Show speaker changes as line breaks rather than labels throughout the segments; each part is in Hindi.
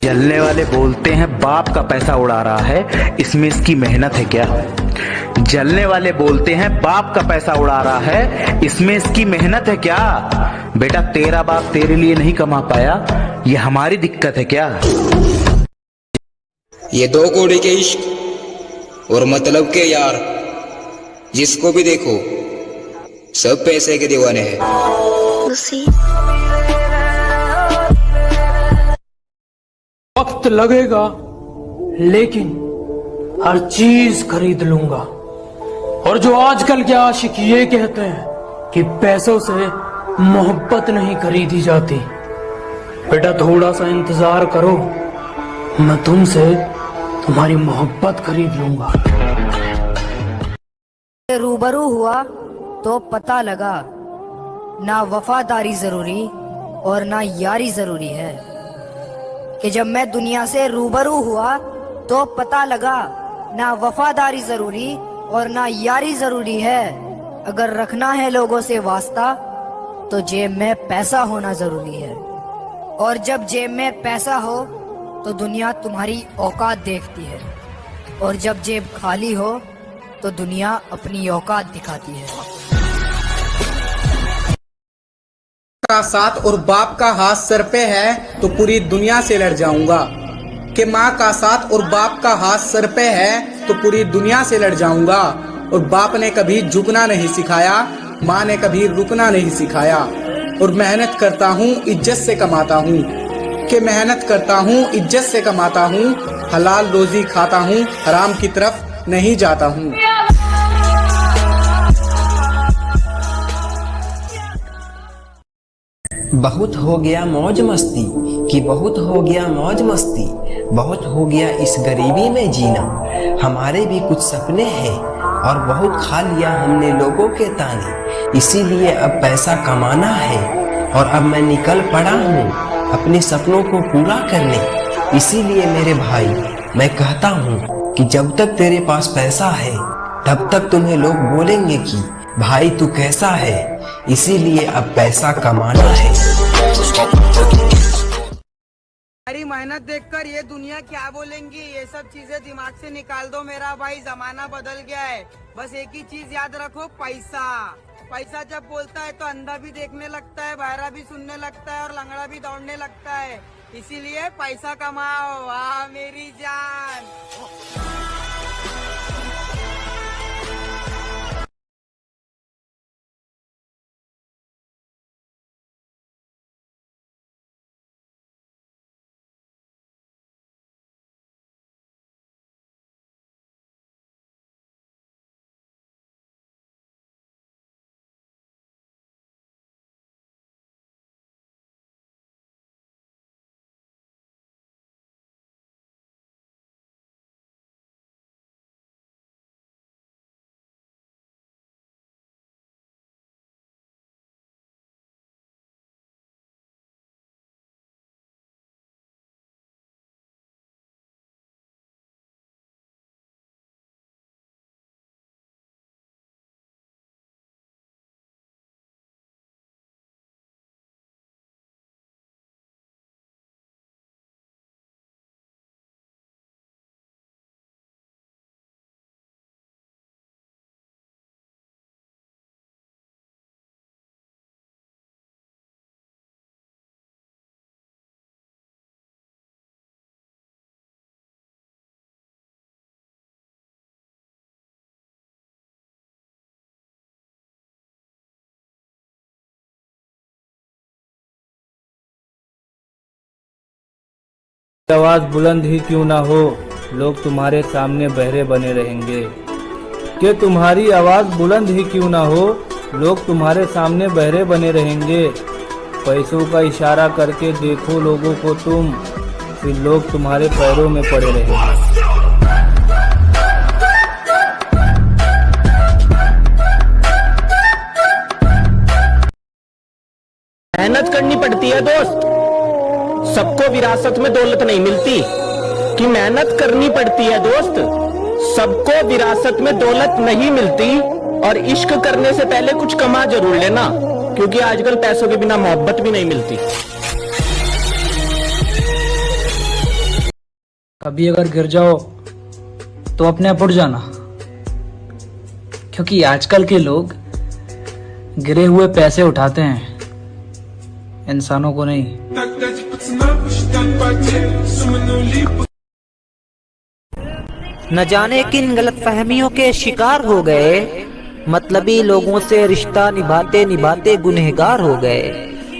जलने वाले बोलते हैं बाप का पैसा उड़ा रहा है, इसमें इसकी मेहनत है क्या? जलने वाले बोलते हैं बाप का पैसा उड़ा रहा है, इसमें इसकी मेहनत है क्या? बेटा तेरा बाप तेरे लिए नहीं कमा पाया, ये हमारी दिक्कत है क्या?
ये दो कोड़ी के इश्क और मतलब के यार, जिसको भी देखो सब पैसे के दीवाने हैं।
वक्त लगेगा लेकिन हर चीज खरीद लूंगा। और जो आजकल के आशिक ये कहते हैं कि पैसों से मोहब्बत नहीं खरीदी जाती, बेटा थोड़ा सा इंतजार करो, मैं तुमसे तुम्हारी मोहब्बत खरीद लूंगा।
रूबरू हुआ तो पता लगा ना वफादारी जरूरी और ना यारी जरूरी है, कि जब मैं दुनिया से रूबरू हुआ तो पता लगा ना वफादारी जरूरी और ना यारी जरूरी है। अगर रखना है लोगों से वास्ता तो जेब में पैसा होना जरूरी है, और जब जेब में पैसा हो तो दुनिया तुम्हारी औकात देखती है, और जब जेब खाली हो तो दुनिया अपनी औकात दिखाती है।
का साथ और बाप का हाथ सर पे है तो पूरी दुनिया से लड़ जाऊंगा, कि माँ का साथ और बाप का हाथ सर पे है तो पूरी दुनिया से लड़ जाऊंगा। और बाप ने कभी झुकना नहीं सिखाया, माँ ने कभी रुकना नहीं सिखाया। और मेहनत करता हूँ इज्जत से कमाता हूँ, कि मेहनत करता हूँ इज्जत से कमाता हूँ, हलाल रोजी खाता हूँ, हराम की तरफ नहीं जाता हूँ।
बहुत हो गया मौज मस्ती कि बहुत हो गया मौज मस्ती, बहुत हो गया इस गरीबी में जीना। हमारे भी कुछ सपने हैं और बहुत खा लिया हमने लोगों के ताने, इसीलिए अब पैसा कमाना है। और अब मैं निकल पड़ा हूँ अपने सपनों को पूरा करने। इसीलिए मेरे भाई मैं कहता हूँ कि जब तक तेरे पास पैसा है तब तक तुम्हें लोग बोलेंगे कि भाई तू कैसा है। इसीलिए अब पैसा कमाना है।
हमारी मेहनत देखकर ये दुनिया क्या बोलेंगी, ये सब चीजें दिमाग से निकाल दो मेरा भाई, जमाना बदल गया है। बस एक ही चीज याद रखो, पैसा। पैसा जब बोलता है तो अंधा भी देखने लगता है, बहरा भी सुनने लगता है और लंगड़ा भी दौड़ने लगता है। इसीलिए पैसा कमाओ, वाह मेरी जान।
आवाज बुलंद ही क्यों ना हो, लोग तुम्हारे सामने बहरे बने रहेंगे। कि तुम्हारी आवाज बुलंद ही क्यों ना हो, लोग तुम्हारे सामने बहरे बने रहेंगे। पैसों का इशारा करके देखो लोगों को तुम, फिर लोग तुम्हारे पैरों में पड़े रहेंगे।
मेहनत करनी पड़ती है दोस्त, सबको विरासत में दौलत नहीं मिलती। कि मेहनत करनी पड़ती है दोस्त, सबको विरासत में दौलत नहीं मिलती। और इश्क करने से पहले कुछ कमा जरूर लेना, क्योंकि आजकल पैसों के बिना मोहब्बत भी नहीं मिलती।
कभी अगर गिर जाओ तो अपने आप उठ जाना, क्योंकि आजकल के लोग गिरे हुए पैसे उठाते हैं, इंसानों को नहीं।
न जाने किन गलतफहमियों के शिकार हो गए, मतलबी लोगों से रिश्ता निभाते निभाते गुनहगार हो गए।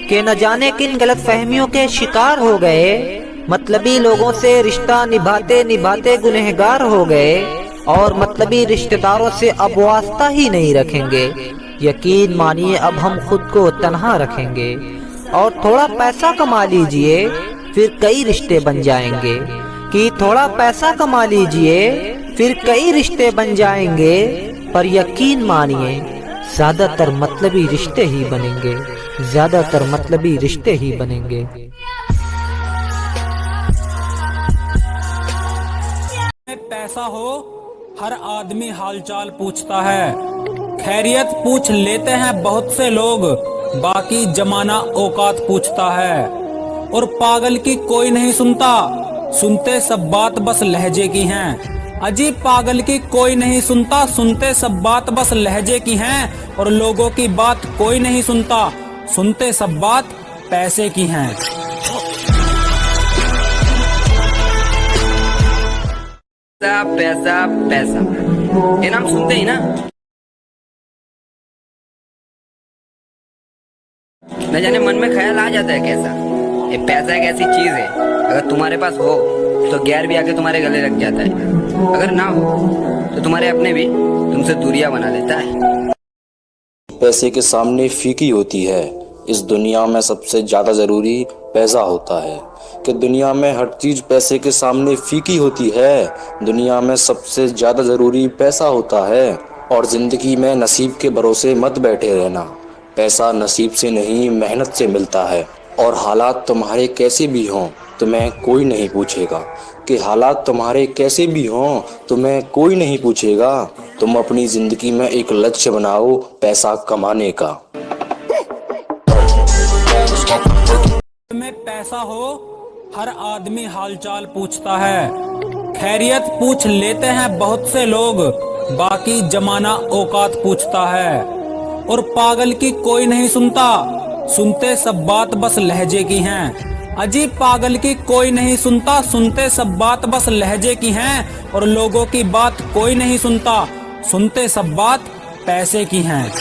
कि न जाने किन गलतफहमियों के शिकार हो गए, मतलबी लोगों से रिश्ता निभाते निभाते गुनहगार हो गए, और मतलबी रिश्तेदारों से अब वास्ता ही नहीं रखेंगे। यकीन मानिए अब हम खुद को तन्हा रखेंगे, और थोड़ा पैसा कमा लीजिए फिर कई रिश्ते बन जाएंगे। कि थोड़ा पैसा कमा लीजिए फिर कई रिश्ते बन जाएंगे, पर यकीन मानिए ज्यादातर मतलबी रिश्ते ही बनेंगे, ज्यादातर मतलबी रिश्ते ही बनेंगे।
पैसा हो हर आदमी हालचाल पूछता है, खैरियत पूछ लेते हैं बहुत से लोग, बाकी जमाना औकात पूछता है। और पागल की कोई नहीं सुनता, सुनते सब बात बस लहजे की हैं। अजीब पागल की कोई नहीं सुनता, सुनते सब बात बस लहजे की हैं। और लोगों की बात कोई नहीं सुनता, सुनते सब बात पैसे की हैं।
पैसा पैसा ये नाम सुनते ही ना, न जाने मन में ख्याल आ जाता है कैसा। ये पैसा एक ऐसी चीज है, अगर तुम्हारे पास हो तो गैर भी आके तुम्हारे गले लग जाता है, अगर ना हो तो तुम्हारे अपने भी तुमसे दूरियां बना लेता है।
पैसे के सामने फीकी होती है, इस दुनिया में सबसे ज्यादा जरूरी पैसा होता है। कि दुनिया में हर चीज पैसे के सामने फीकी होती है, दुनिया में सबसे ज्यादा जरूरी पैसा होता है। और जिंदगी में नसीब के भरोसे मत बैठे रहना, पैसा नसीब से नहीं मेहनत से मिलता है। और हालात तुम्हारे कैसे भी हों तुम्हें कोई नहीं पूछेगा। कि हालात तुम्हारे कैसे भी हों तुम्हें कोई नहीं पूछेगा। तुम अपनी जिंदगी में एक लक्ष्य बनाओ पैसा कमाने का।
में पैसा हो हर आदमी हालचाल पूछता है, खैरियत पूछ लेते हैं बहुत से लोग, बाकी जमाना औकात पूछता है। और पागल की कोई नहीं सुनता, सुनते सब बात बस लहजे की हैं। अजीब पागल की कोई नहीं सुनता, सुनते सब बात बस लहजे की हैं। और लोगों की बात कोई नहीं सुनता, सुनते सब बात पैसे की हैं।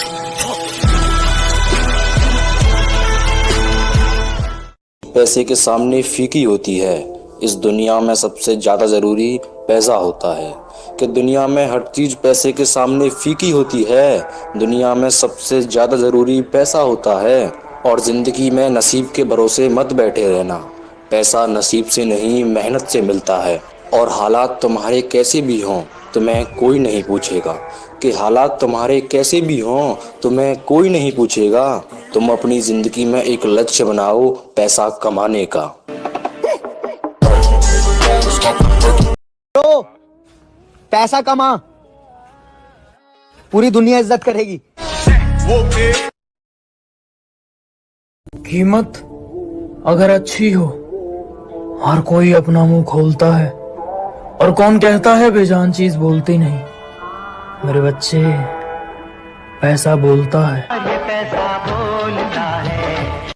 पैसे के सामने फीकी होती है, इस दुनिया में सबसे ज्यादा जरूरी पैसा होता है। कि दुनिया में हर चीज पैसे के सामने फीकी होती है, दुनिया में सबसे ज्यादा जरूरी पैसा होता है। और जिंदगी में नसीब के भरोसे मत बैठे रहना, पैसा नसीब से नहीं मेहनत से मिलता है। और हालात तुम्हारे कैसे भी हों तुम्हें कोई नहीं पूछेगा। कि हालात तुम्हारे कैसे भी हों तुम्हें कोई नहीं पूछेगा। तुम अपनी जिंदगी में एक लक्ष्य बनाओ पैसा कमाने का।
तो पैसा कमा, पूरी दुनिया इज्जत करेगी।
कीमत अगर अच्छी हो हर कोई अपना मुंह खोलता है, और कौन कहता है बेजान चीज बोलती नहीं। मेरे बच्चे पैसा बोलता है।
पैसा बोलता है,